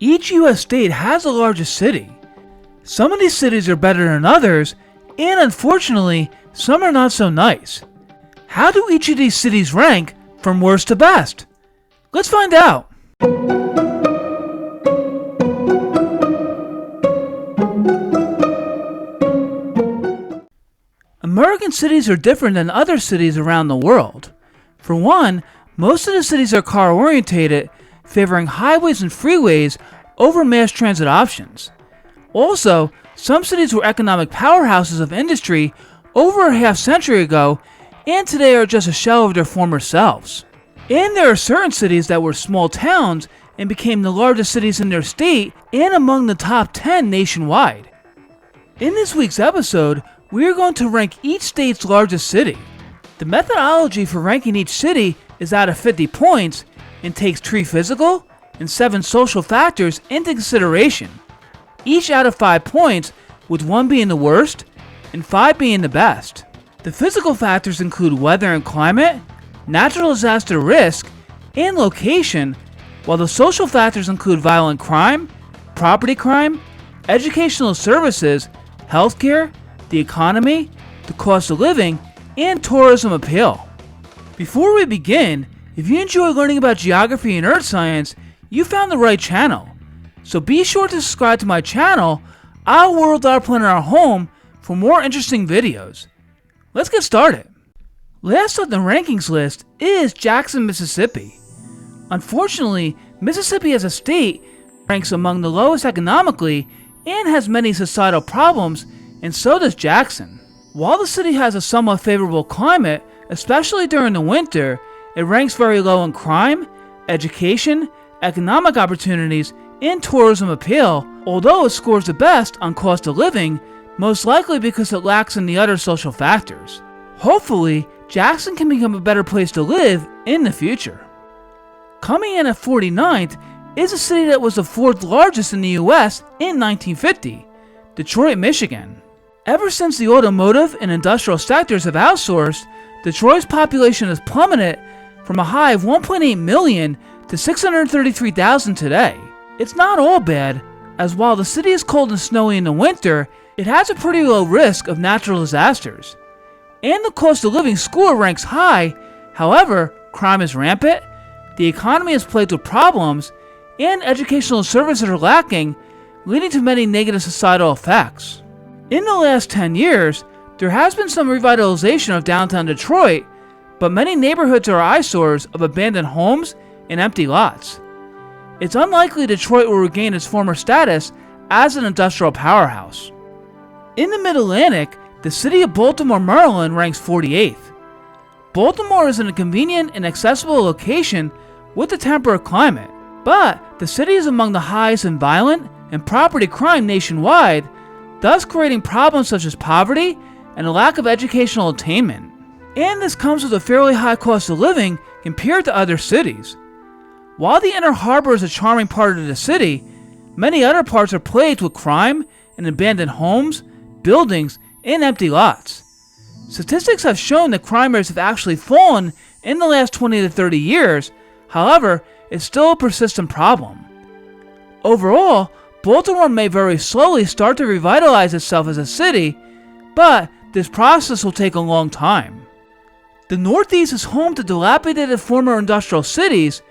Each U.S. state has a largest city. Some of these cities are better than others, and unfortunately, some are not so nice. How do each of these cities rank from worst to best? Let's find out. American cities are different than other cities around the world. For one, most of the cities are car-orientated, favoring highways and freeways over mass transit options. Also, some cities were economic powerhouses of industry over a half-century ago, and today are just a shell of their former selves. And there are certain cities that were small towns and became the largest cities in their state and among the top 10 nationwide. In this week's episode, we are going to rank each state's largest city. The methodology for ranking each city is out of 50 points and takes 3 physical and 7 social factors into consideration, each out of 5 points, with 1 being the worst and 5 being the best. The physical factors include weather and climate, natural disaster risk, and location, while the social factors include violent crime, property crime, educational services, healthcare, the economy, the cost of living, and tourism appeal. Before we begin, if you enjoy learning about geography and earth science, you found the right channel. So be sure to subscribe to my channel, Our World, Our Planet, Our Home, for more interesting videos. Let's get started. Last on the rankings list is Jackson, Mississippi. Unfortunately, Mississippi as a state ranks among the lowest economically and has many societal problems, and so does Jackson. While the city has a somewhat favorable climate, especially during the winter, it ranks very low in crime, education, economic opportunities, and tourism appeal, although it scores the best on cost of living, most likely because it lacks in the other social factors. Hopefully, Jackson can become a better place to live in the future. Coming in at 49th is a city that was the 4th largest in the US in 1950, Detroit, Michigan. Ever since the automotive and industrial sectors have outsourced, Detroit's population has plummeted from a high of 1.8 million to 633,000 today. It's not all bad, as while the city is cold and snowy in the winter, it has a pretty low risk of natural disasters. And the cost of living score ranks high. However, crime is rampant, the economy is plagued with problems, and educational services are lacking, leading to many negative societal effects. In the last 10 years, there has been some revitalization of downtown Detroit, but many neighborhoods are eyesores of abandoned homes and empty lots. It's unlikely Detroit will regain its former status as an industrial powerhouse. In the Mid-Atlantic, the city of Baltimore, Maryland ranks 48th. Baltimore is in a convenient and accessible location with a temperate climate, but the city is among the highest in violent and property crime nationwide, thus creating problems such as poverty and a lack of educational attainment. And this comes with a fairly high cost of living compared to other cities. While the Inner Harbor is a charming part of the city, many other parts are plagued with crime and abandoned homes, buildings, and empty lots. Statistics have shown that crime rates have actually fallen in the last 20 to 30 years, however, it's still a persistent problem. Overall, Baltimore may very slowly start to revitalize itself as a city, but this process will take a long time. The Northeast is home to dilapidated former industrial cities,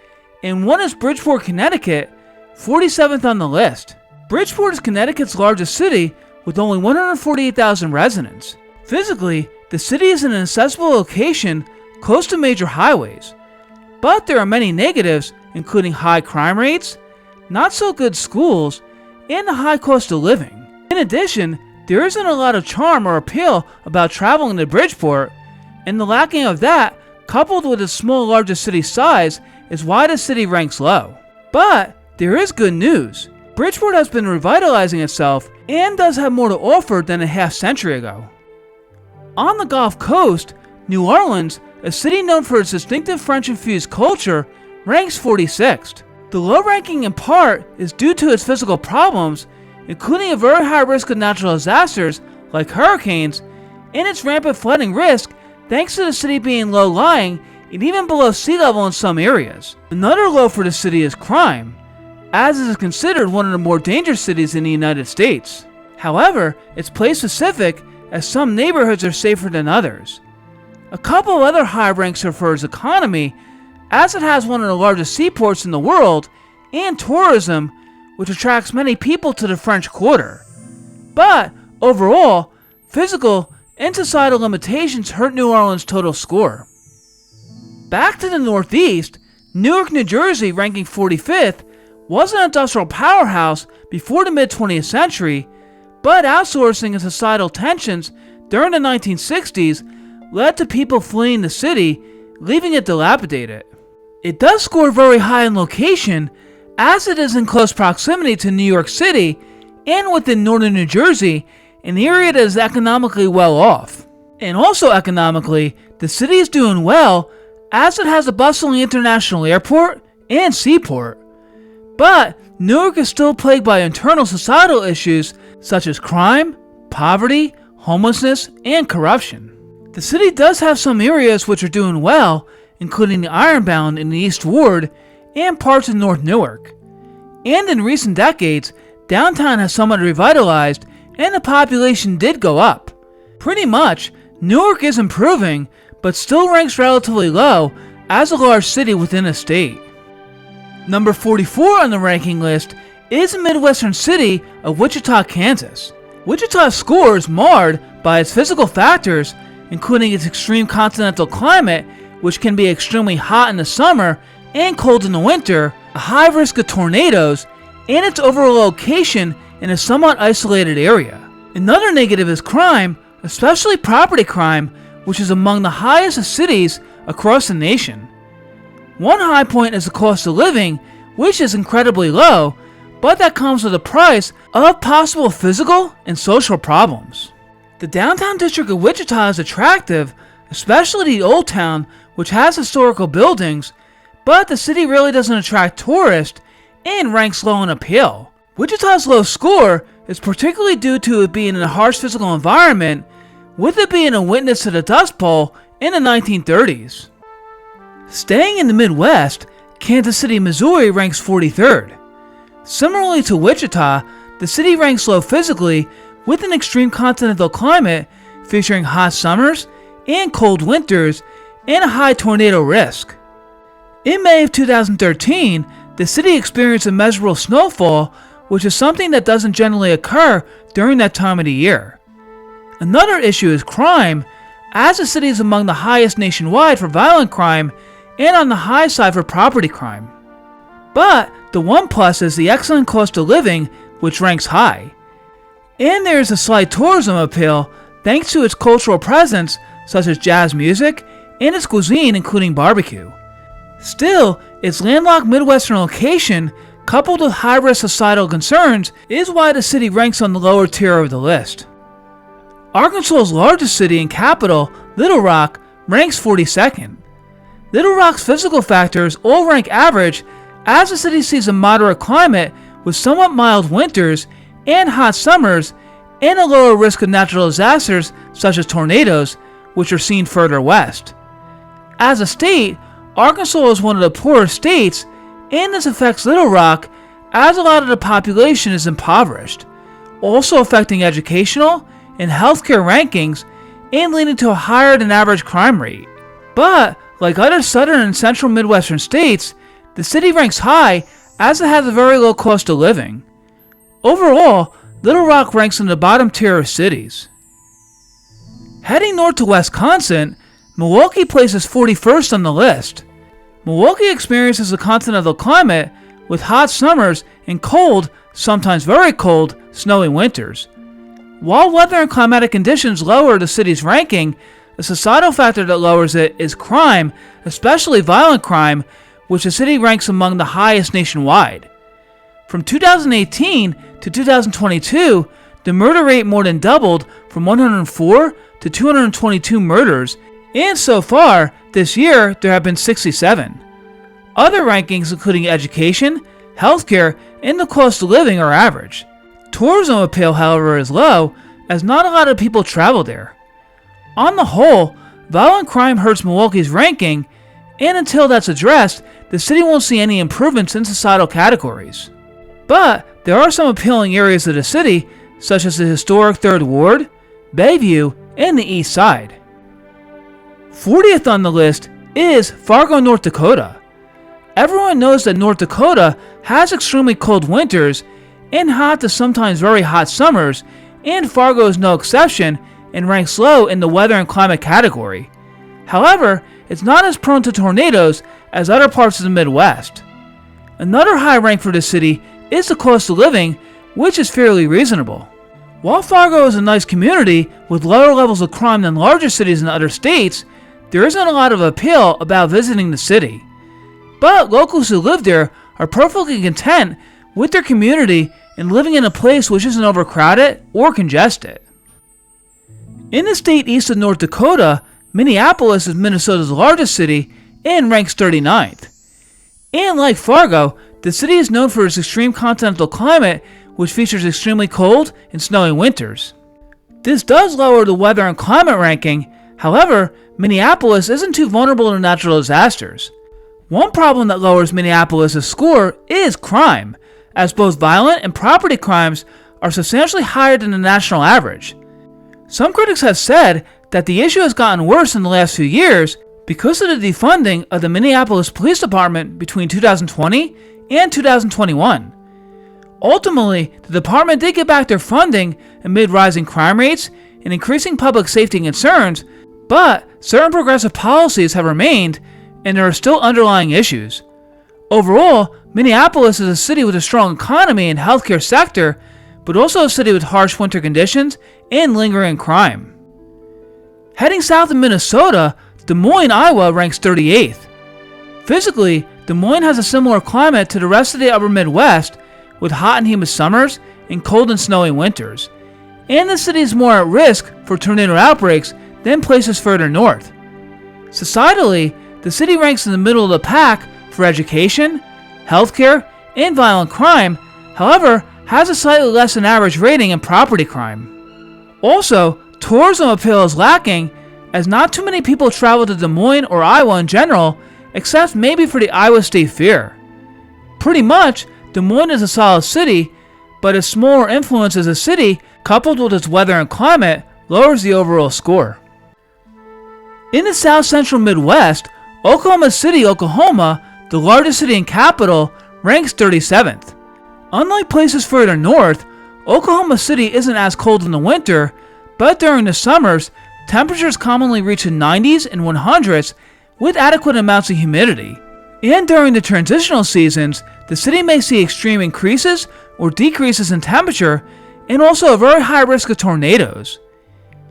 and one is Bridgeport, Connecticut, 47th on the list. Bridgeport is Connecticut's largest city with only 148,000 residents. Physically, the city is in an accessible location close to major highways, but there are many negatives, including high crime rates, not so good schools, and a high cost of living. In addition, there isn't a lot of charm or appeal about traveling to Bridgeport, and the lacking of that, coupled with its small largest city size, is why the city ranks low. But there is good news. Bridgeport has been revitalizing itself and does have more to offer than a half century ago. On the Gulf Coast, New Orleans, a city known for its distinctive French-infused culture, ranks 46th. The low ranking in part is due to its physical problems, including a very high risk of natural disasters like hurricanes, and its rampant flooding risk thanks to the city being low-lying and even below sea level in some areas. Another low for the city is crime. as it is considered one of the more dangerous cities in the United States. However, it's place-specific, as some neighborhoods are safer than others. A couple of other high ranks are for its economy, as it has one of the largest seaports in the world, and tourism, which attracts many people to the French Quarter. But, overall, physical and societal limitations hurt New Orleans' total score. Back to the Northeast, Newark, New Jersey, ranking 45th, was an industrial powerhouse before the mid-20th century, but outsourcing and societal tensions during the 1960s led to people fleeing the city, leaving it dilapidated. It does score very high in location, as it is in close proximity to New York City and within northern New Jersey, an area that is economically well off. And also economically, the city is doing well as it has a bustling international airport and seaport. But Newark is still plagued by internal societal issues such as crime, poverty, homelessness, and corruption. The city does have some areas which are doing well, including the Ironbound in the East Ward and parts of North Newark. And in recent decades, downtown has somewhat revitalized and the population did go up. Pretty much, Newark is improving, but still ranks relatively low as a large city within a state. Number 44 on the ranking list is the Midwestern city of Wichita, Kansas. Wichita's score is marred by its physical factors, including its extreme continental climate, which can be extremely hot in the summer and cold in the winter, a high risk of tornadoes, and its overall location in a somewhat isolated area. Another negative is crime, especially property crime, which is among the highest of cities across the nation. One high point is the cost of living, which is incredibly low, but that comes with a price of possible physical and social problems. The downtown district of Wichita is attractive, especially the Old Town, which has historical buildings, but the city really doesn't attract tourists and ranks low on appeal. Wichita's low score is particularly due to it being in a harsh physical environment, with it being a witness to the Dust Bowl in the 1930s. Staying in the Midwest, Kansas City, Missouri ranks 43rd. Similarly to Wichita, the city ranks low physically with an extreme continental climate featuring hot summers and cold winters and a high tornado risk. In May of 2013, the city experienced immeasurable snowfall, which is something that doesn't generally occur during that time of the year. Another issue is crime, as the city is among the highest nationwide for violent crime and on the high side for property crime. But the one plus is the excellent cost of living, which ranks high. And there is a slight tourism appeal thanks to its cultural presence such as jazz music and its cuisine including barbecue. Still, its landlocked Midwestern location, coupled with high-risk societal concerns, is why the city ranks on the lower tier of the list. Arkansas's largest city and capital, Little Rock, ranks 42nd. Little Rock's physical factors all rank average, as the city sees a moderate climate with somewhat mild winters and hot summers, and a lower risk of natural disasters such as tornadoes, which are seen further west. As a state, Arkansas is one of the poorest states, and this affects Little Rock as a lot of the population is impoverished, also affecting educational and healthcare rankings and leading to a higher than average crime rate. But, like other southern and central Midwestern states, the city ranks high as it has a very low cost of living. Overall, Little Rock ranks in the bottom tier of cities. Heading north to Wisconsin, Milwaukee places 41st on the list. Milwaukee experiences a continental climate with hot summers and cold, sometimes very cold, snowy winters. While weather and climatic conditions lower the city's ranking, a societal factor that lowers it is crime, especially violent crime, which the city ranks among the highest nationwide. From 2018 to 2022, the murder rate more than doubled from 104 to 222 murders, and so far, this year, there have been 67. Other rankings including education, healthcare, and the cost of living are average. Tourism appeal, however, is low, as not a lot of people travel there. On the whole, violent crime hurts Milwaukee's ranking, and until that's addressed, the city won't see any improvements in societal categories. But there are some appealing areas of the city, such as the historic 3rd Ward, Bayview, and the East Side. 40th on the list is Fargo, North Dakota. Everyone knows that North Dakota has extremely cold winters and hot to sometimes very hot summers, and Fargo is no exception and ranks low in the weather and climate category. However, it's not as prone to tornadoes as other parts of the Midwest. Another high rank for the city is the cost of living, which is fairly reasonable. While Fargo is a nice community with lower levels of crime than larger cities in other states, there isn't a lot of appeal about visiting the city. But locals who live there are perfectly content with their community and living in a place which isn't overcrowded or congested. In the state east of North Dakota, Minneapolis is Minnesota's largest city and ranks 39th. And like Fargo, the city is known for its extreme continental climate, which features extremely cold and snowy winters. This does lower the weather and climate ranking. However, Minneapolis isn't too vulnerable to natural disasters. One problem that lowers Minneapolis' score is crime, as both violent and property crimes are substantially higher than the national average. Some critics have said that the issue has gotten worse in the last few years because of the defunding of the Minneapolis Police Department between 2020 and 2021. Ultimately, the department did get back their funding amid rising crime rates and increasing public safety concerns, but certain progressive policies have remained and there are still underlying issues. Overall, Minneapolis is a city with a strong economy and healthcare sector, but also a city with harsh winter conditions and lingering crime. Heading south of Minnesota, Des Moines, Iowa ranks 38th. Physically, Des Moines has a similar climate to the rest of the upper Midwest, with hot and humid summers and cold and snowy winters, and the city is more at risk for tornado outbreaks than places further north. Societally, the city ranks in the middle of the pack for education, healthcare, and violent crime, however, has a slightly less than average rating in property crime. Also, tourism appeal is lacking, as not too many people travel to Des Moines or Iowa in general, except maybe for the Iowa State Fair. Pretty much, Des Moines is a solid city, but its smaller influence as a city, coupled with its weather and climate, lowers the overall score. In the south central Midwest, Oklahoma City, Oklahoma, the largest city and capital, ranks 37th. Unlike places further north, Oklahoma City isn't as cold in the winter, but during the summers, temperatures commonly reach the 90s and 100s with adequate amounts of humidity. And during the transitional seasons, the city may see extreme increases or decreases in temperature and also a very high risk of tornadoes.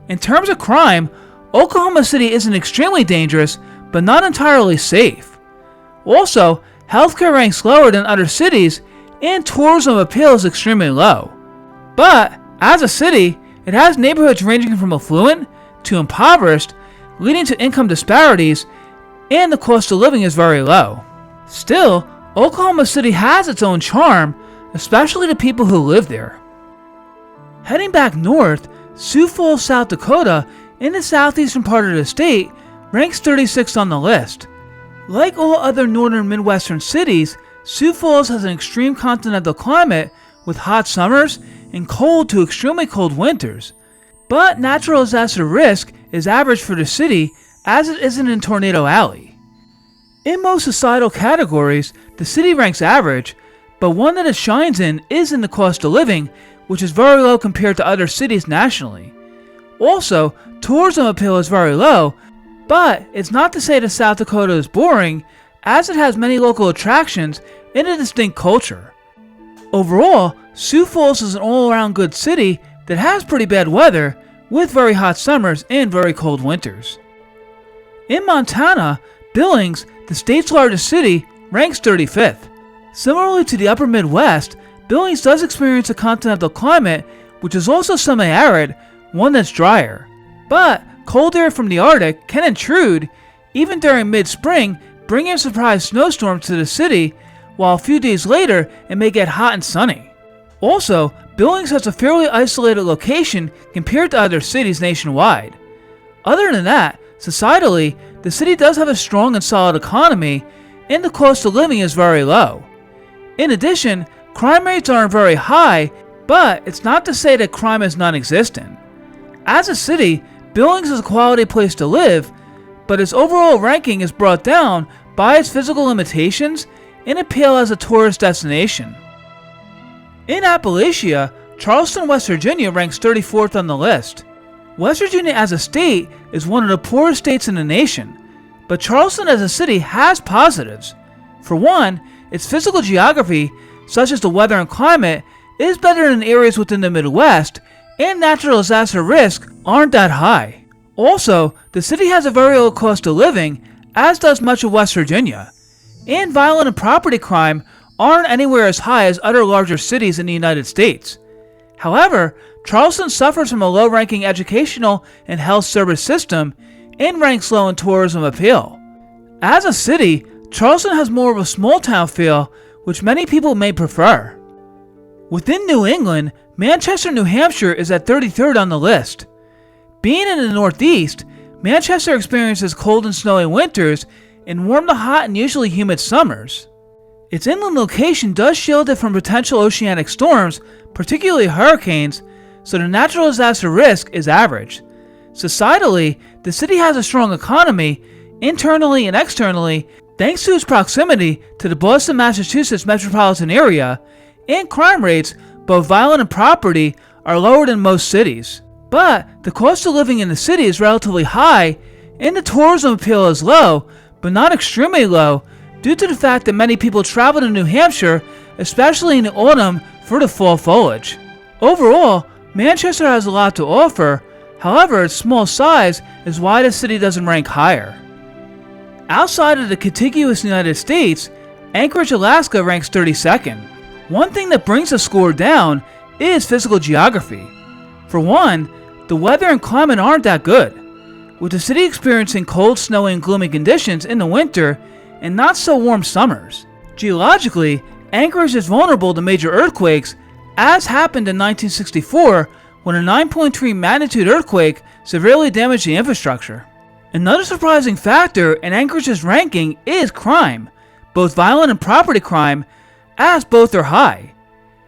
In terms of crime, Oklahoma City isn't extremely dangerous, but not entirely safe. Also, healthcare ranks lower than other cities, and tourism appeal is extremely low. But, as a city, it has neighborhoods ranging from affluent to impoverished, leading to income disparities, and the cost of living is very low. Still, Oklahoma City has its own charm, especially to people who live there. Heading back north, Sioux Falls, South Dakota, in the southeastern part of the state, ranks 36th on the list. Like all other northern Midwestern cities, Sioux Falls has an extreme continental climate with hot summers and cold to extremely cold winters. But natural disaster risk is average for the city, as it isn't in Tornado Alley. In most societal categories, the city ranks average, but one that it shines in is in the cost of living, which is very low compared to other cities nationally. Also, tourism appeal is very low, but it's not to say that South Dakota is boring, as it has many local attractions and a distinct culture. Overall, Sioux Falls is an all-around good city that has pretty bad weather, with very hot summers and very cold winters. In Montana, Billings, the state's largest city, ranks 35th. Similarly to the upper Midwest, Billings does experience a continental climate, which is also semi-arid, one that's drier. But cold air from the Arctic can intrude, even during mid-spring, bringing a surprise snowstorm to the city, while a few days later it may get hot and sunny. Also, Billings has a fairly isolated location compared to other cities nationwide. Other than that, societally, the city does have a strong and solid economy, and the cost of living is very low. In addition, Crime rates aren't very high, but it's not to say that crime is non-existent. As a city, Billings is a quality place to live, but its overall ranking is brought down by its physical limitations and appeal as a tourist destination. In Appalachia, Charleston, West Virginia ranks 34th on the list. West Virginia as a state is one of the poorest states in the nation, but Charleston as a city has positives. For one, its physical geography, such as the weather and climate, is better than areas within the Midwest, and natural disaster risks aren't that high. Also, the city has a very low cost of living, as does much of West Virginia, and violent and property crime aren't anywhere as high as other larger cities in the United States. However, Charleston suffers from a low-ranking educational and health service system and ranks low in tourism appeal. As a city, Charleston has more of a small-town feel, which many people may prefer. Within New England, Manchester, New Hampshire is at 33rd on the list. Being in the Northeast, Manchester experiences cold and snowy winters and warm to hot and usually humid summers. Its inland location does shield it from potential oceanic storms, particularly hurricanes, so the natural disaster risk is average. Societally, the city has a strong economy, internally and externally, thanks to its proximity to the Boston, Massachusetts metropolitan area, and crime rates, both violent and property, are lower than most cities. But the cost of living in the city is relatively high, and the tourism appeal is low, but not extremely low, due to the fact that many people travel to New Hampshire, especially in the autumn, for the fall foliage. Overall, Manchester has a lot to offer, however its small size is why the city doesn't rank higher. Outside of the contiguous United States, Anchorage, Alaska ranks 32nd. One thing that brings the score down is physical geography. For one, the weather and climate aren't that good, with the city experiencing cold, snowy, and gloomy conditions in the winter and not so warm summers. Geologically, Anchorage is vulnerable to major earthquakes, as happened in 1964 when a 9.3 magnitude earthquake severely damaged the infrastructure. Another surprising factor in Anchorage's ranking is crime, both violent and property crime, as both are high.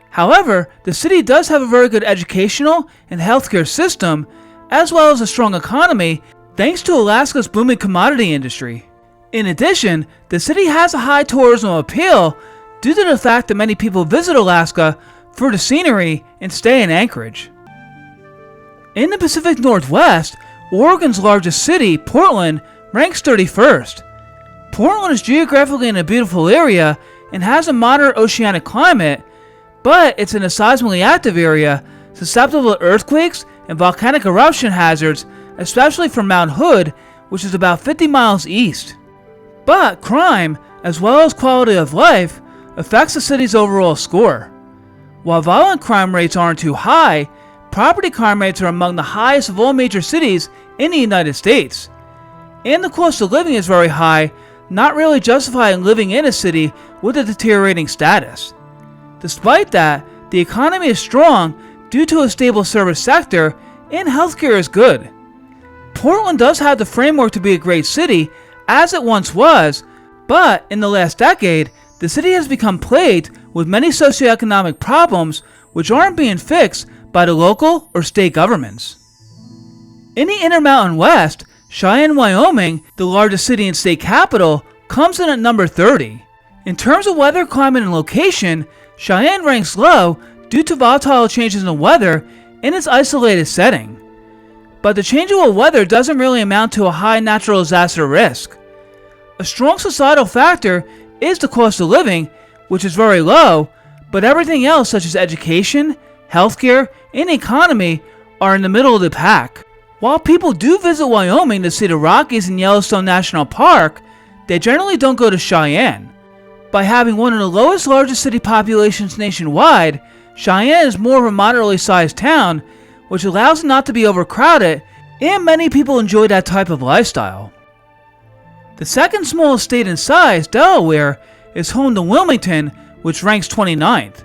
However, the city does have a very good educational and healthcare system, as well as a strong economy, thanks to Alaska's booming commodity industry. In addition, the city has a high tourism appeal due to the fact that many people visit Alaska for the scenery and stay in Anchorage. In the Pacific Northwest, Oregon's largest city, Portland, ranks 31st. Portland is geographically in a beautiful area and has a moderate oceanic climate, but it's in a seismically active area, susceptible to earthquakes and volcanic eruption hazards, especially from Mount Hood, which is about 50 miles east. But crime, as well as quality of life, affects the city's overall score. While violent crime rates aren't too high, property crime rates are among the highest of all major cities in the United States. And the cost of living is very high, not really justifying living in a city with a deteriorating status. Despite that, the economy is strong due to a stable service sector, and healthcare is good. Portland does have the framework to be a great city, as it once was, but in the last decade, the city has become plagued with many socioeconomic problems which aren't being fixed by the local or state governments. In the Intermountain West, Cheyenne, Wyoming, the largest city and state capital, comes in at number 30. In terms of weather, climate, and location, Cheyenne ranks low due to volatile changes in weather in its isolated setting. But the changeable weather doesn't really amount to a high natural disaster risk. A strong societal factor is the cost of living, which is very low, but everything else such as education, healthcare, and economy are in the middle of the pack. While people do visit Wyoming to see the Rockies and Yellowstone National Park, they generally don't go to Cheyenne. By having one of the lowest largest city populations nationwide, Cheyenne is more of a moderately sized town, which allows it not to be overcrowded, and many people enjoy that type of lifestyle. The second smallest state in size, Delaware, is home to Wilmington, which ranks 29th.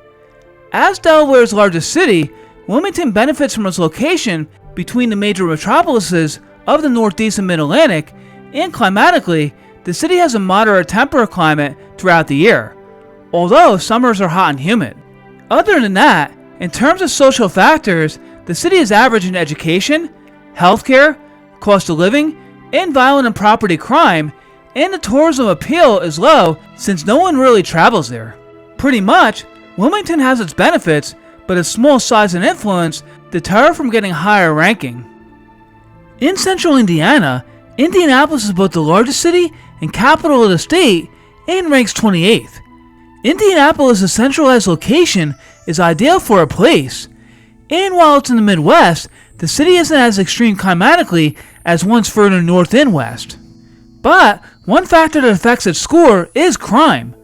As Delaware's largest city, Wilmington benefits from its location between the major metropolises of the Northeast and Mid-Atlantic, and climatically, the city has a moderate temperate climate throughout the year, although summers are hot and humid. Other than that, in terms of social factors, the city is average in education, healthcare, cost of living, and violent and property crime, and the tourism appeal is low since no one really travels there. Pretty much, Wilmington has its benefits, but its small size and influence deter from getting higher ranking. In central Indiana, Indianapolis is both the largest city and capital of the state and ranks 28th. Indianapolis' centralized location is ideal for a place, and while it's in the Midwest, the city isn't as extreme climatically as ones further north and west. But one factor that affects its score is crime,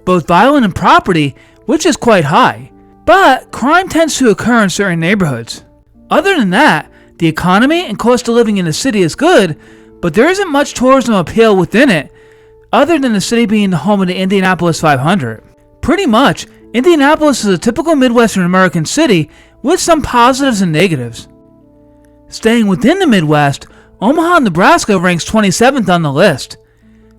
both violent and property, which is quite high. But crime tends to occur in certain neighborhoods. Other than that, the economy and cost of living in the city is good, but there isn't much tourism appeal within it, other than the city being the home of the Indianapolis 500. Pretty much, Indianapolis is a typical Midwestern American city with some positives and negatives. Staying within the Midwest, Omaha, Nebraska ranks 27th on the list.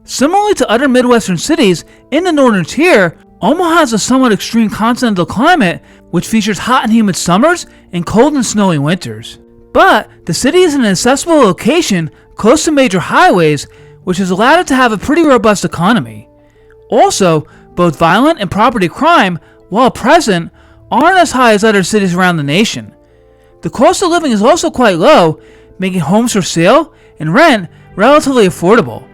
Similarly to other Midwestern cities in the northern tier, Omaha has a somewhat extreme continental climate which features hot and humid summers and cold and snowy winters. But the city is in an accessible location close to major highways, which has allowed it to have a pretty robust economy. Also, both violent and property crime, while present, aren't as high as other cities around the nation. The cost of living is also quite low, making homes for sale and rent relatively affordable.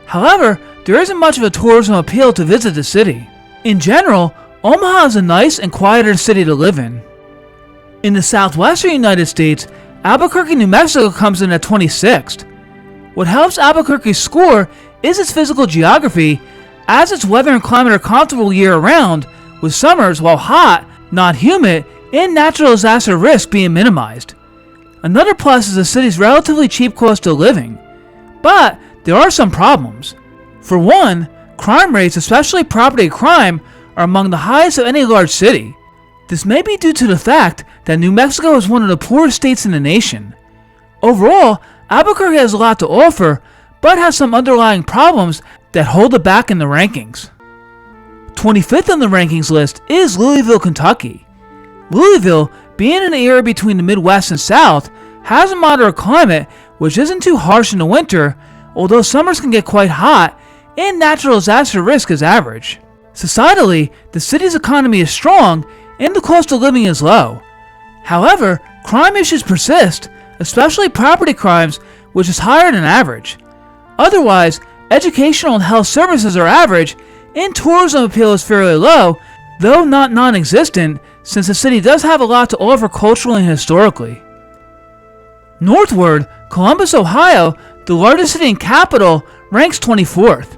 However, there isn't much of a tourism appeal to visit the city. In general, Omaha is a nice and quieter city to live in. In the southwestern United States, Albuquerque, New Mexico comes in at 26th. What helps Albuquerque's score is its physical geography, as its weather and climate are comfortable year-round, with summers, while hot, not humid, and natural disaster risk being minimized. Another plus is the city's relatively cheap cost of living. But there are some problems. For one, crime rates, especially property crime, are among the highest of any large city. This may be due to the fact that New Mexico is one of the poorest states in the nation. Overall, Albuquerque has a lot to offer, but has some underlying problems that hold it back in the rankings. 25th on the rankings list is Louisville, Kentucky. Louisville, being in the area between the Midwest and South, has a moderate climate which isn't too harsh in the winter, although summers can get quite hot and natural disaster risk is average. Societally, the city's economy is strong and the cost of living is low. However, crime issues persist, especially property crimes, which is higher than average. Otherwise, educational and health services are average, and tourism appeal is fairly low, though not non-existent, since the city does have a lot to offer culturally and historically. Northward, Columbus, Ohio, the largest city and capital, ranks 24th.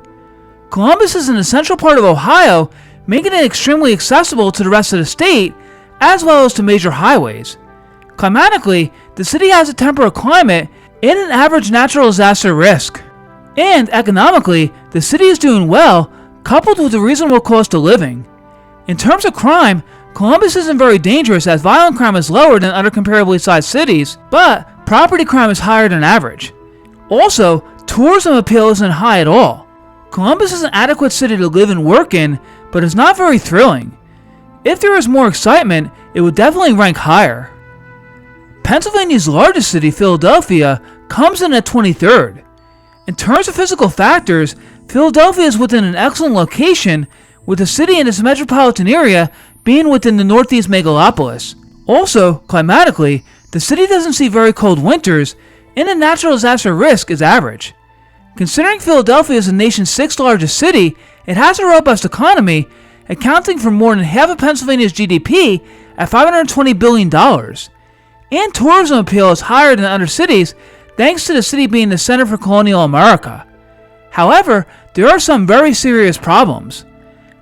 Columbus is in the central part of Ohio, making it extremely accessible to the rest of the state, as well as to major highways. Climatically, the city has a temperate climate and an average natural disaster risk. And economically, the city is doing well, coupled with a reasonable cost of living. In terms of crime, Columbus isn't very dangerous as violent crime is lower than other comparably sized cities, but property crime is higher than average. Also, tourism appeal isn't high at all. Columbus is an adequate city to live and work in, but it's not very thrilling. If there was more excitement, it would definitely rank higher. Pennsylvania's largest city, Philadelphia, comes in at 23rd. In terms of physical factors, Philadelphia is within an excellent location, with the city and its metropolitan area being within the northeast megalopolis. Also, climatically, the city doesn't see very cold winters, and the natural disaster risk is average. Considering Philadelphia is the nation's 6th largest city, it has a robust economy, accounting for more than half of Pennsylvania's GDP at $520 billion. And tourism appeal is higher than other cities, thanks to the city being the center for colonial America. However, there are some very serious problems.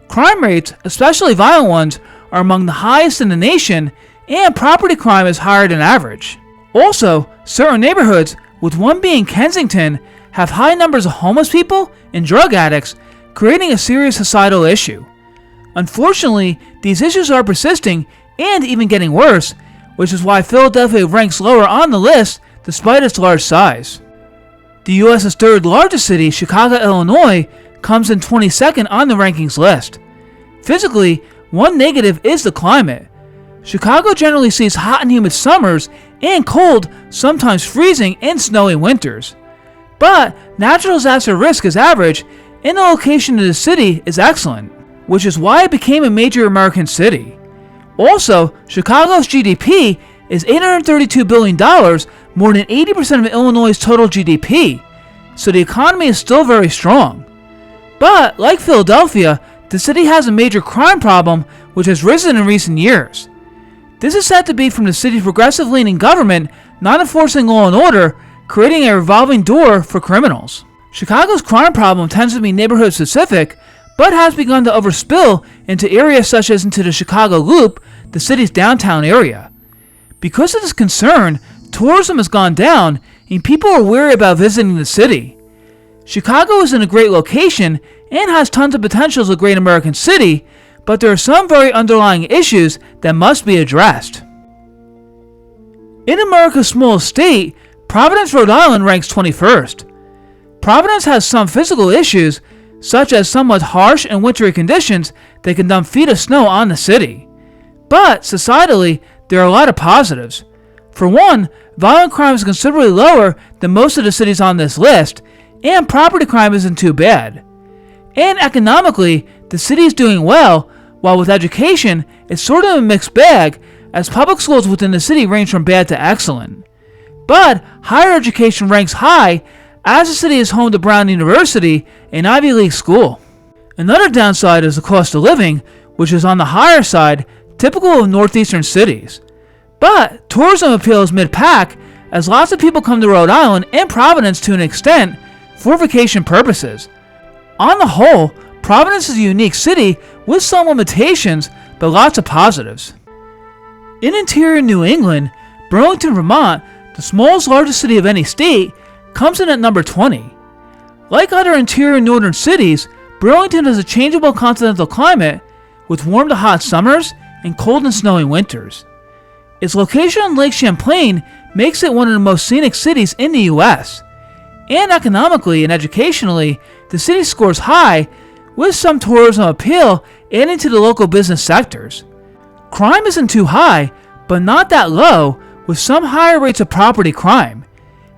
Crime rates, especially violent ones, are among the highest in the nation, and property crime is higher than average. Also, certain neighborhoods, with one being Kensington, have high numbers of homeless people and drug addicts, creating a serious societal issue. Unfortunately, these issues are persisting and even getting worse, which is why Philadelphia ranks lower on the list despite its large size. The U.S.'s 3rd largest city, Chicago, Illinois, comes in 22nd on the rankings list. Physically, One negative is the climate. Chicago generally sees hot and humid summers and cold, sometimes freezing and snowy winters. But natural disaster risk is average and the location of the city is excellent, which is why it became a major American city. Also, Chicago's GDP is $832 billion, more than 80% of Illinois' total GDP, so the economy is still very strong. But, like Philadelphia, the city has a major crime problem which has risen in recent years. This is said to be from the city's progressive-leaning government not enforcing law and order, creating a revolving door for criminals. Chicago's crime problem tends to be neighborhood-specific, but has begun to overspill into areas such as into the Chicago Loop, the city's downtown area. Because of this concern, tourism has gone down and people are wary about visiting the city. Chicago is in a great location and has tons of potential as a great American city, but there are some very underlying issues that must be addressed. In America's smallest state, Providence, Rhode Island ranks 21st. Providence has some physical issues, such as somewhat harsh and wintry conditions that can dump feet of snow on the city. But, societally, there are a lot of positives. For one, violent crime is considerably lower than most of the cities on this list, and property crime isn't too bad. And economically, the city is doing well, while with education, it's sort of a mixed bag, as public schools within the city range from bad to excellent. But higher education ranks high, as the city is home to Brown University, an Ivy League school. Another downside is the cost of living, which is on the higher side, typical of northeastern cities. But tourism appeals mid-pack, as lots of people come to Rhode Island and Providence to an extent for vacation purposes. On the whole, Providence is a unique city with some limitations, but lots of positives. In interior New England, Burlington, Vermont, the smallest largest city of any state, comes in at number 20. Like other interior northern cities, Burlington has a changeable continental climate with warm to hot summers and cold and snowy winters. Its location on Lake Champlain makes it one of the most scenic cities in the US. And economically and educationally, the city scores high, with some tourism appeal adding to the local business sectors. Crime isn't too high, but not that low, with some higher rates of property crime.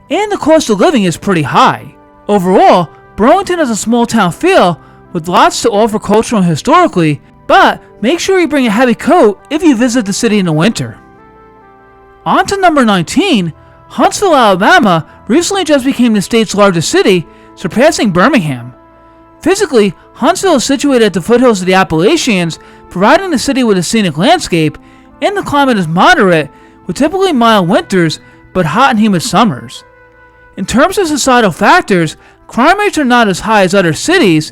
And the cost of living is pretty high. Overall, Burlington has a small town feel with lots to offer culturally and historically, but make sure you bring a heavy coat if you visit the city in the winter. On to number 19, Huntsville, Alabama recently just became the state's largest city, surpassing Birmingham. Physically, Huntsville is situated at the foothills of the Appalachians, providing the city with a scenic landscape, and the climate is moderate, with typically mild winters but hot and humid summers. In terms of societal factors, crime rates are not as high as other cities,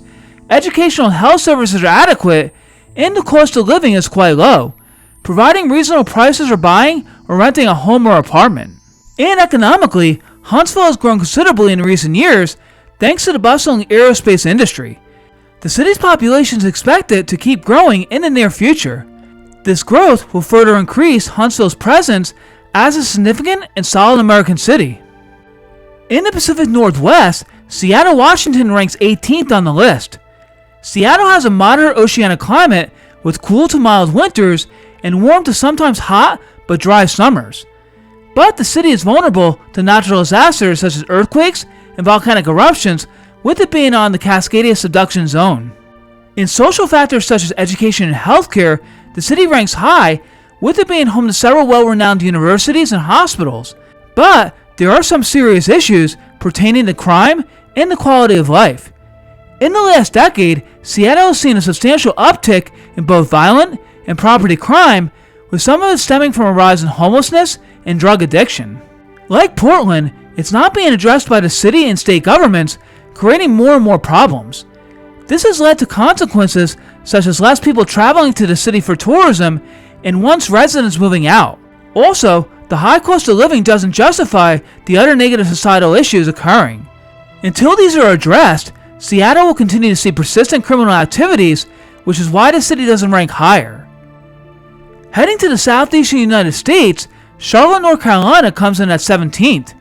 educational and health services are adequate, and the cost of living is quite low, providing reasonable prices for buying or renting a home or apartment. And economically, Huntsville has grown considerably in recent years thanks to the bustling aerospace industry. The city's population is expected to keep growing in the near future. This growth will further increase Huntsville's presence as a significant and solid American city. In the Pacific Northwest, Seattle, Washington ranks 18th on the list. Seattle has a moderate oceanic climate with cool to mild winters and warm to sometimes hot but dry summers. But the city is vulnerable to natural disasters such as earthquakes and volcanic eruptions, with it being on the Cascadia subduction zone. In social factors such as education and healthcare, the city ranks high, with it being home to several well-renowned universities and hospitals. But there are some serious issues pertaining to crime and the quality of life. In the last decade, Seattle has seen a substantial uptick in both violent and property crime, with some of it stemming from a rise in homelessness and drug addiction. Like Portland, it's not being addressed by the city and state governments, creating more and more problems. This has led to consequences such as less people traveling to the city for tourism and once residents moving out. Also, the high cost of living doesn't justify the other negative societal issues occurring. Until these are addressed, Seattle will continue to see persistent criminal activities, which is why the city doesn't rank higher. Heading to the southeastern United States, Charlotte, North Carolina comes in at 17th.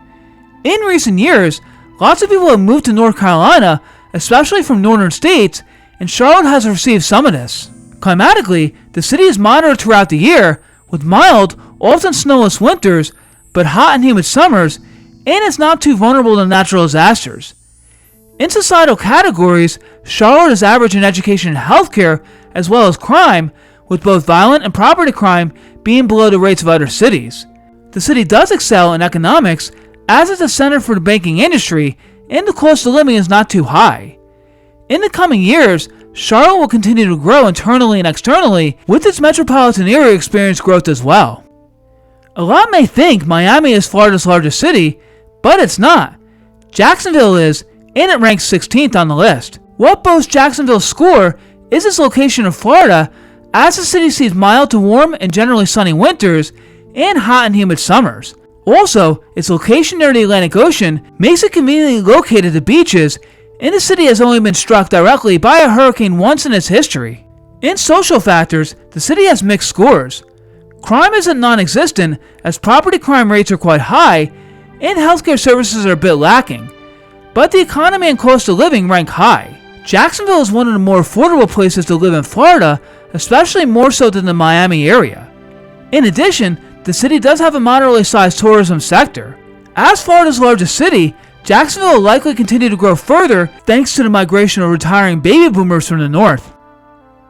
In recent years, lots of people have moved to North Carolina, especially from northern states, and Charlotte has received some of this. Climatically, the city is moderate throughout the year, with mild, often snowless winters, but hot and humid summers, and is not too vulnerable to natural disasters. In societal categories, Charlotte is average in education and healthcare, as well as crime, with both violent and property crime being below the rates of other cities. The city does excel in economics, as it's a center for the banking industry, and the cost of living is not too high. In the coming years, Charlotte will continue to grow internally and externally, with its metropolitan area experiencing growth as well. A lot may think Miami is Florida's largest city, but it's not. Jacksonville is, and it ranks 16th on the list. What boasts Jacksonville's score is its location in Florida, as the city sees mild to warm and generally sunny winters and hot and humid summers. Also, its location near the Atlantic Ocean makes it conveniently located at the beaches, and the city has only been struck directly by a hurricane once in its history. In social factors, the city has mixed scores. Crime isn't non-existent, as property crime rates are quite high, and healthcare services are a bit lacking. But the economy and cost of living rank high. Jacksonville is one of the more affordable places to live in Florida, especially more so than the Miami area. In addition, the city does have a moderately sized tourism sector. As Florida's largest city, Jacksonville will likely continue to grow further thanks to the migration of retiring baby boomers from the north.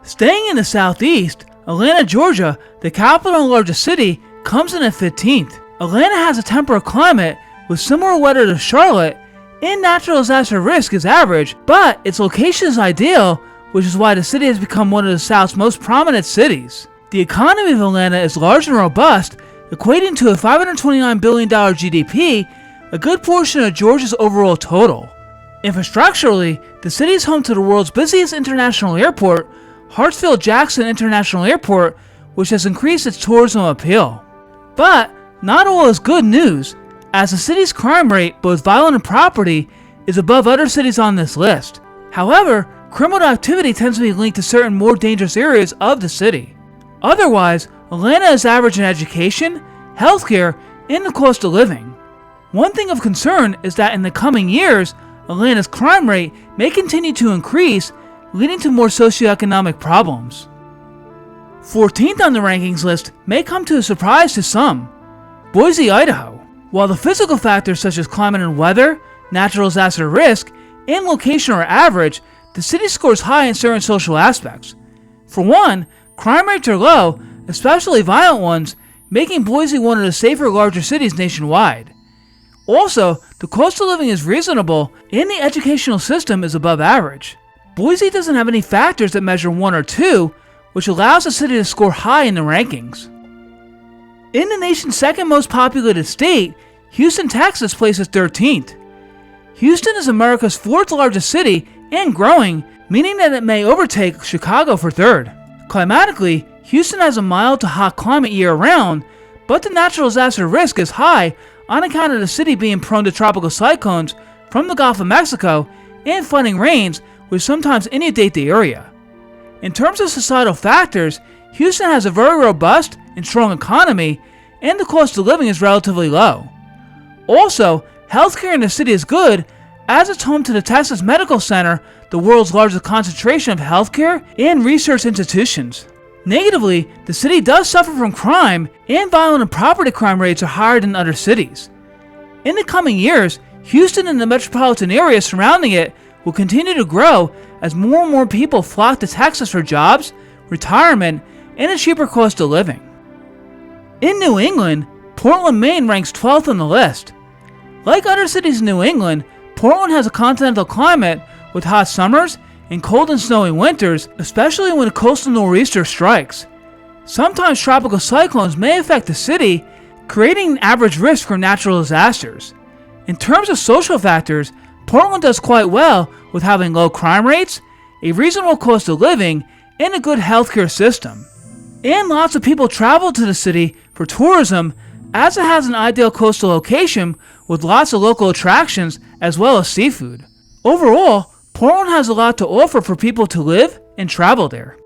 Staying in the southeast, Atlanta, Georgia, the capital and largest city, comes in at 15th. Atlanta has a temperate climate with similar weather to Charlotte, and natural disaster risk is average, but its location is ideal, which is why the city has become one of the South's most prominent cities. The economy of Atlanta is large and robust, equating to a $529 billion GDP, a good portion of Georgia's overall total. Infrastructurally, the city is home to the world's busiest international airport, Hartsfield-Jackson International Airport, which has increased its tourism appeal. But not all is good news, as the city's crime rate, both violent and property, is above other cities on this list. However, criminal activity tends to be linked to certain more dangerous areas of the city. Otherwise, Atlanta is average in education, healthcare, and the cost of living. One thing of concern is that in the coming years, Atlanta's crime rate may continue to increase, leading to more socioeconomic problems. 14th on the rankings list may come to a surprise to some: Boise, Idaho. While the physical factors such as climate and weather, natural disaster risk, and location are average, the city scores high in certain social aspects. For one, crime rates are low, especially violent ones, making Boise one of the safer larger cities nationwide. Also, the cost of living is reasonable, and the educational system is above average. Boise doesn't have any factors that measure 1 or 2, which allows the city to score high in the rankings. In the nation's second most populated state, Houston, Texas places 13th. Houston is America's 4th largest city and growing, meaning that it may overtake Chicago for 3rd. Climatically, Houston has a mild to hot climate year-round, but the natural disaster risk is high on account of the city being prone to tropical cyclones from the Gulf of Mexico and flooding rains, which sometimes inundate the area. In terms of societal factors, Houston has a very robust and strong economy, and the cost of living is relatively low. Also, healthcare in the city is good, as it's home to the Texas Medical Center, the world's largest concentration of healthcare and research institutions. Negatively, the city does suffer from crime, and violent and property crime rates are higher than other cities. In the coming years, Houston and the metropolitan area surrounding it will continue to grow as more and more people flock to Texas for jobs, retirement, and a cheaper cost of living. In New England, Portland, Maine ranks 12th on the list. Like other cities in New England, Portland has a continental climate with hot summers and cold and snowy winters, especially when a coastal nor'easter strikes. Sometimes tropical cyclones may affect the city, creating an average risk for natural disasters. In terms of social factors, Portland does quite well with having low crime rates, a reasonable cost of living, and a good healthcare system. And lots of people travel to the city for tourism, as it has an ideal coastal location with lots of local attractions as well as seafood. Overall, Portland has a lot to offer for people to live and travel there.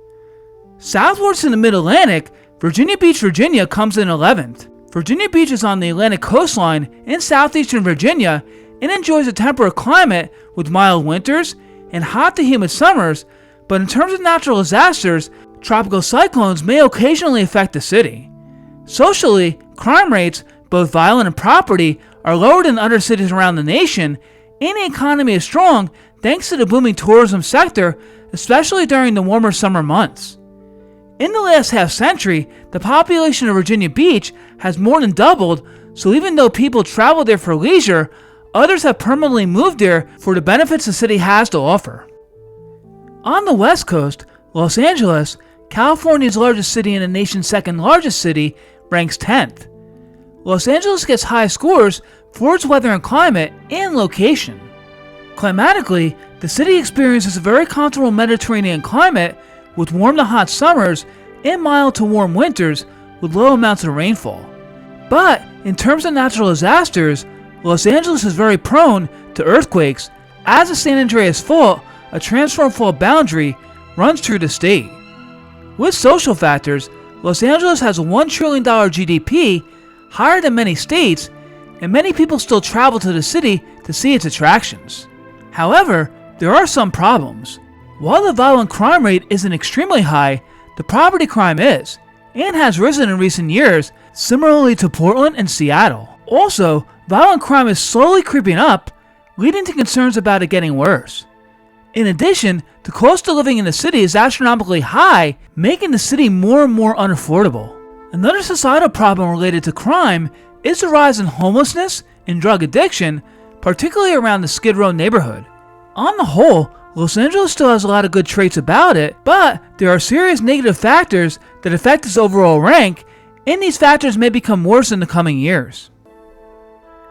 Southwards in the Mid-Atlantic, Virginia Beach, Virginia comes in 11th. Virginia Beach is on the Atlantic coastline in southeastern Virginia and enjoys a temperate climate with mild winters and hot to humid summers, but in terms of natural disasters, Tropical cyclones may occasionally affect the city. Socially, crime rates, both violent and property, are lower than other cities around the nation, and the economy is strong thanks to the booming tourism sector, especially during the warmer summer months. In the last half century, the population of Virginia Beach has more than doubled, so even though people travel there for leisure, others have permanently moved there for the benefits the city has to offer. On the West Coast, Los Angeles, California's largest city and the nation's second largest city, ranks 10th. Los Angeles gets high scores for its weather and climate and location. Climatically, the city experiences a very comfortable Mediterranean climate with warm to hot summers and mild to warm winters with low amounts of rainfall. But in terms of natural disasters, Los Angeles is very prone to earthquakes, as the San Andreas Fault, a transform fault boundary, runs through the state. With social factors, Los Angeles has a $1 trillion GDP, higher than many states, and many people still travel to the city to see its attractions. However, there are some problems. While the violent crime rate isn't extremely high, the property crime is, and has risen in recent years, similarly to Portland and Seattle. Also, violent crime is slowly creeping up, leading to concerns about it getting worse. In addition, the cost of living in the city is astronomically high, making the city more and more unaffordable. Another societal problem related to crime is the rise in homelessness and drug addiction, particularly around the Skid Row neighborhood. On the whole, Los Angeles still has a lot of good traits about it, but there are serious negative factors that affect its overall rank, and these factors may become worse in the coming years.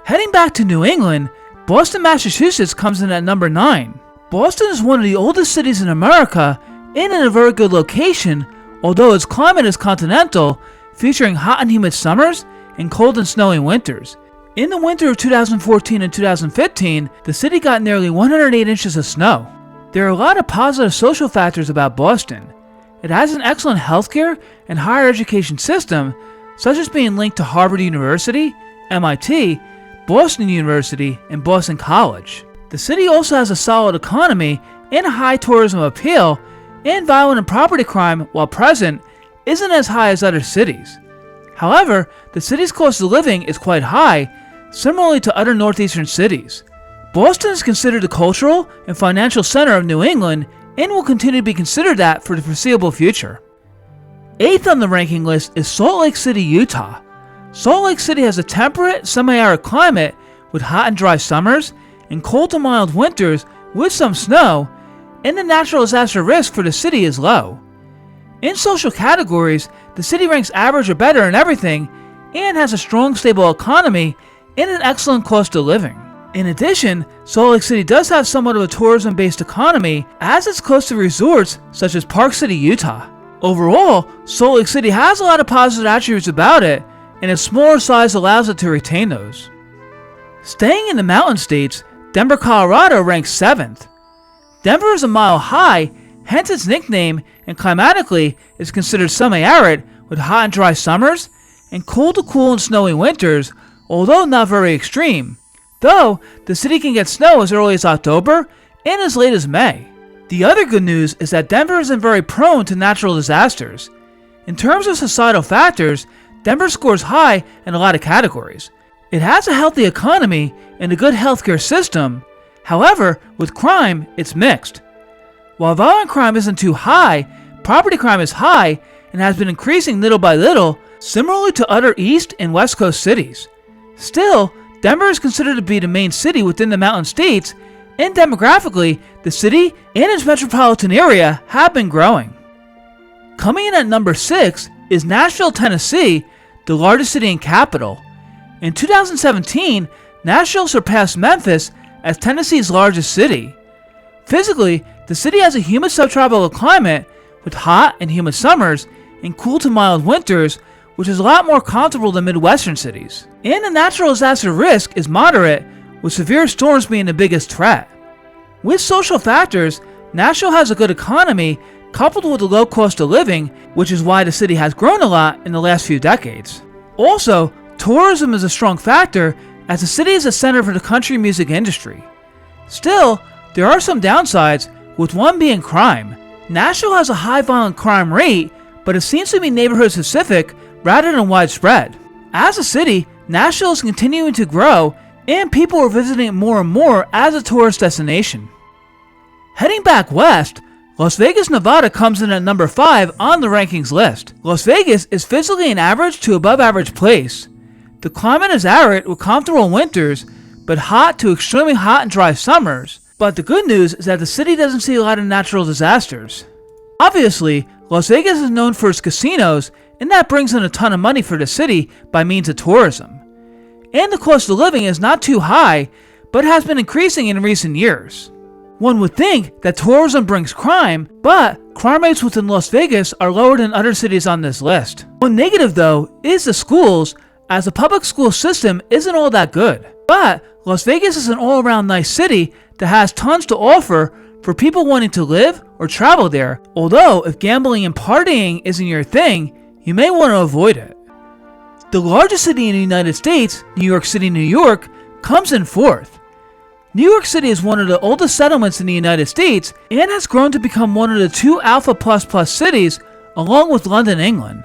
Heading back to New England, Boston, Massachusetts comes in at number 9. Boston is one of the oldest cities in America and in a very good location, although its climate is continental, featuring hot and humid summers and cold and snowy winters. In the winter of 2014 and 2015, the city got nearly 108 inches of snow. There are a lot of positive social factors about Boston. It has an excellent healthcare and higher education system, such as being linked to Harvard University, MIT, Boston University, and Boston College. The city also has a solid economy and a high tourism appeal, and violent and property crime, while present, isn't as high as other cities. However, the city's cost of living is quite high, similarly to other northeastern cities. Boston is considered the cultural and financial center of New England and will continue to be considered that for the foreseeable future. 8th on the ranking list is Salt Lake City, Utah. Salt Lake City has a temperate, semi-arid climate with hot and dry summers and cold to mild winters with some snow, and the natural disaster risk for the city is low. In social categories, the city ranks average or better in everything and has a strong, stable economy and an excellent cost of living. In addition, Salt Lake City does have somewhat of a tourism-based economy, as it's close to resorts such as Park City, Utah. Overall, Salt Lake City has a lot of positive attributes about it, and its smaller size allows it to retain those. Staying in the mountain states, Denver, Colorado ranks 7th. Denver is a mile high, hence its nickname, and climatically is considered semi-arid with hot and dry summers and cold to cool and snowy winters, although not very extreme. Though, the city can get snow as early as October and as late as May. The other good news is that Denver isn't very prone to natural disasters. In terms of societal factors, Denver scores high in a lot of categories. It has a healthy economy and a good healthcare system. However, with crime, it's mixed. While violent crime isn't too high, property crime is high and has been increasing little by little, similarly to other East and West Coast cities. Still, Denver is considered to be the main city within the mountain states, and demographically, the city and its metropolitan area have been growing. Coming in at number 6 is Nashville, Tennessee, the largest city and capital. In 2017, Nashville surpassed Memphis as Tennessee's largest city. Physically, the city has a humid subtropical climate with hot and humid summers and cool to mild winters, which is a lot more comfortable than Midwestern cities. And the natural disaster risk is moderate, with severe storms being the biggest threat. With social factors, Nashville has a good economy coupled with a low cost of living, which is why the city has grown a lot in the last few decades. Also, tourism is a strong factor as the city is a center for the country music industry. Still, there are some downsides, with one being crime. Nashville has a high violent crime rate, but it seems to be neighborhood specific rather than widespread. As a city, Nashville is continuing to grow, and people are visiting it more and more as a tourist destination. Heading back west, Las Vegas, Nevada comes in at number 5 on the rankings list. Las Vegas is physically an average to above average place. The climate is arid with comfortable winters, but hot to extremely hot and dry summers. But the good news is that the city doesn't see a lot of natural disasters. Obviously, Las Vegas is known for its casinos, and that brings in a ton of money for the city by means of tourism. And the cost of living is not too high, but has been increasing in recent years. One would think that tourism brings crime, but crime rates within Las Vegas are lower than other cities on this list. One negative though is the schools, as the public school system isn't all that good. But Las Vegas is an all-around nice city that has tons to offer for people wanting to live or travel there, although if gambling and partying isn't your thing, you may want to avoid it. The largest city in the United States, New York City, New York, comes in 4th. New York City is one of the oldest settlements in the United States and has grown to become one of the 2 Alpha++ cities along with London, England.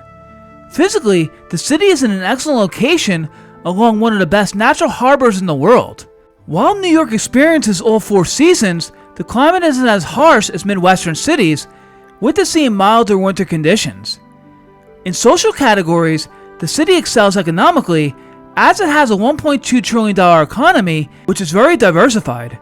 Physically, the city is in an excellent location along one of the best natural harbors in the world. While New York experiences all 4 seasons, the climate isn't as harsh as Midwestern cities, with the seeing milder winter conditions. In social categories, the city excels economically as it has a $1.2 trillion economy, which is very diversified.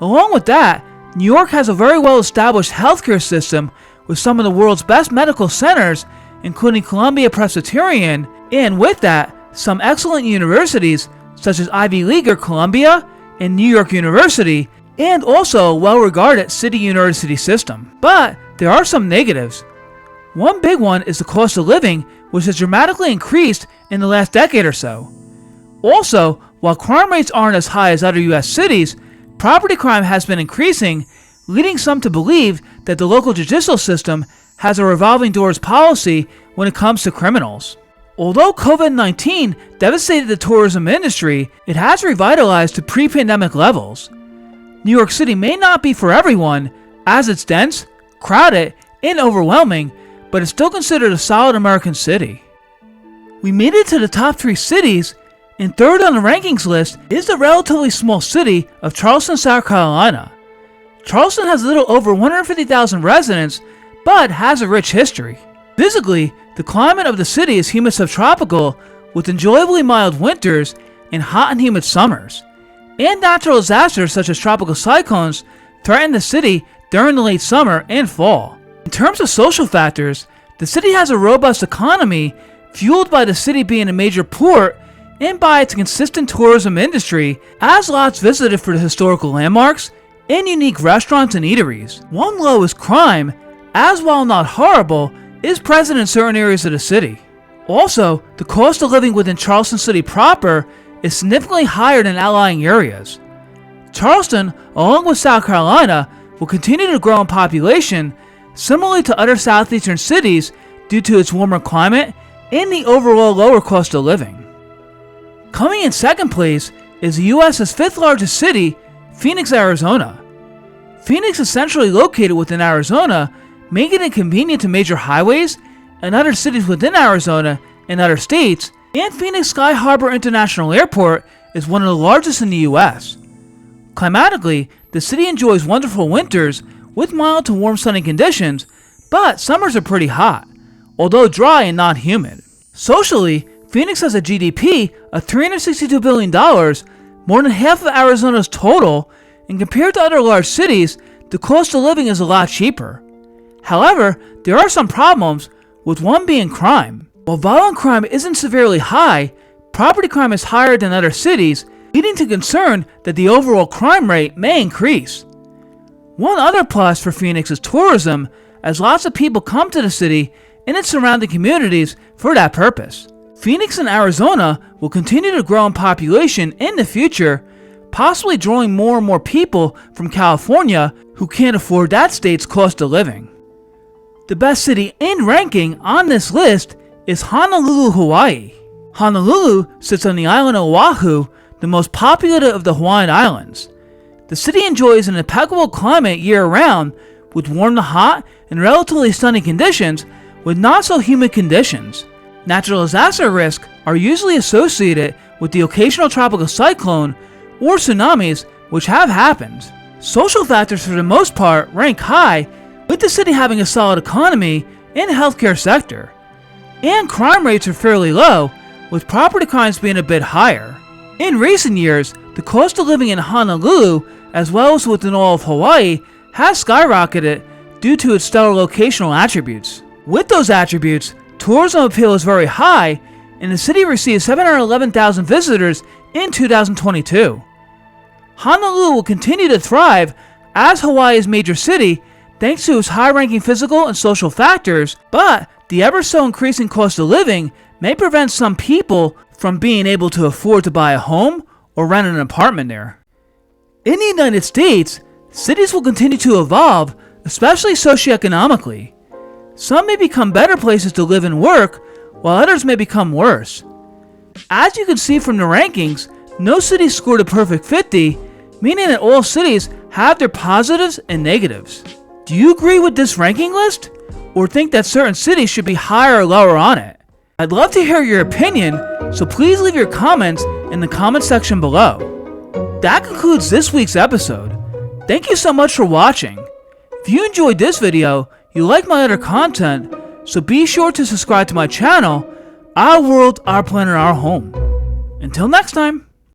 Along with that, New York has a very well-established healthcare system with some of the world's best medical centers, including Columbia Presbyterian, and with that, some excellent universities such as Ivy League or Columbia and New York University, and also a well-regarded city university system. But there are some negatives. One big one is the cost of living, which has dramatically increased in the last decade or so. Also, while crime rates aren't as high as other US cities, property crime has been increasing, leading some to believe that the local judicial system has a revolving doors policy when it comes to criminals. Although COVID-19 devastated the tourism industry, it has revitalized to pre-pandemic levels. New York City may not be for everyone, as it's dense, crowded, and overwhelming, but it's still considered a solid American city. We made it to the top 3 cities, and 3rd on the rankings list is the relatively small city of Charleston, South Carolina. Charleston has a little over 150,000 residents, but has a rich history. Physically, the climate of the city is humid subtropical, with enjoyably mild winters and hot and humid summers. And natural disasters such as tropical cyclones threaten the city during the late summer and fall. In terms of social factors, the city has a robust economy fueled by the city being a major port and by its consistent tourism industry, as lots visited for the historical landmarks and unique restaurants and eateries. One low is crime, as while not horrible, is present in certain areas of the city. Also, the cost of living within Charleston City proper is significantly higher than outlying areas. Charleston, along with South Carolina, will continue to grow in population, similarly to other southeastern cities due to its warmer climate and the overall lower cost of living. Coming in 2nd place is the U.S.'s 5th largest city, Phoenix, Arizona. Phoenix is centrally located within Arizona, making it convenient to major highways and other cities within Arizona and other states, and Phoenix Sky Harbor International Airport is one of the largest in the U.S. Climatically, the city enjoys wonderful winters with mild to warm sunny conditions, but summers are pretty hot, although dry and not humid. Socially, Phoenix has a GDP of $362 billion, more than half of Arizona's total, and compared to other large cities, the cost of living is a lot cheaper. However, there are some problems, with one being crime. While violent crime isn't severely high, property crime is higher than other cities, leading to concern that the overall crime rate may increase. One other plus for Phoenix is tourism, as lots of people come to the city and its surrounding communities for that purpose. Phoenix and Arizona will continue to grow in population in the future, possibly drawing more and more people from California who can't afford that state's cost of living. The best city in ranking on this list is Honolulu, Hawaii. Honolulu sits on the island of Oahu, the most populated of the Hawaiian Islands. The city enjoys an impeccable climate year-round, with warm to hot and relatively sunny conditions with not so humid conditions. Natural disaster risks are usually associated with the occasional tropical cyclone or tsunamis, which have happened. Social factors for the most part rank high, with the city having a solid economy and healthcare sector. And crime rates are fairly low, with property crimes being a bit higher. In recent years, the cost of living in Honolulu, as well as within all of Hawaii, has skyrocketed due to its stellar locational attributes. With those attributes, tourism appeal is very high, and the city received 711,000 visitors in 2022. Honolulu will continue to thrive as Hawaii's major city thanks to its high-ranking physical and social factors, but the ever-so increasing cost of living may prevent some people from being able to afford to buy a home or rent an apartment there. In the United States, cities will continue to evolve, especially socioeconomically. Some may become better places to live and work, while others may become worse. As you can see from the rankings, no city scored a perfect 50, meaning that all cities have their positives and negatives. Do you agree with this ranking list, or think that certain cities should be higher or lower on it? I'd love to hear your opinion, so please leave your comments in the comment section below. That concludes this week's episode. Thank you so much for watching. If you enjoyed this video, you like my other content, so be sure to subscribe to my channel, Our World, Our Planet, Our Home. Until next time.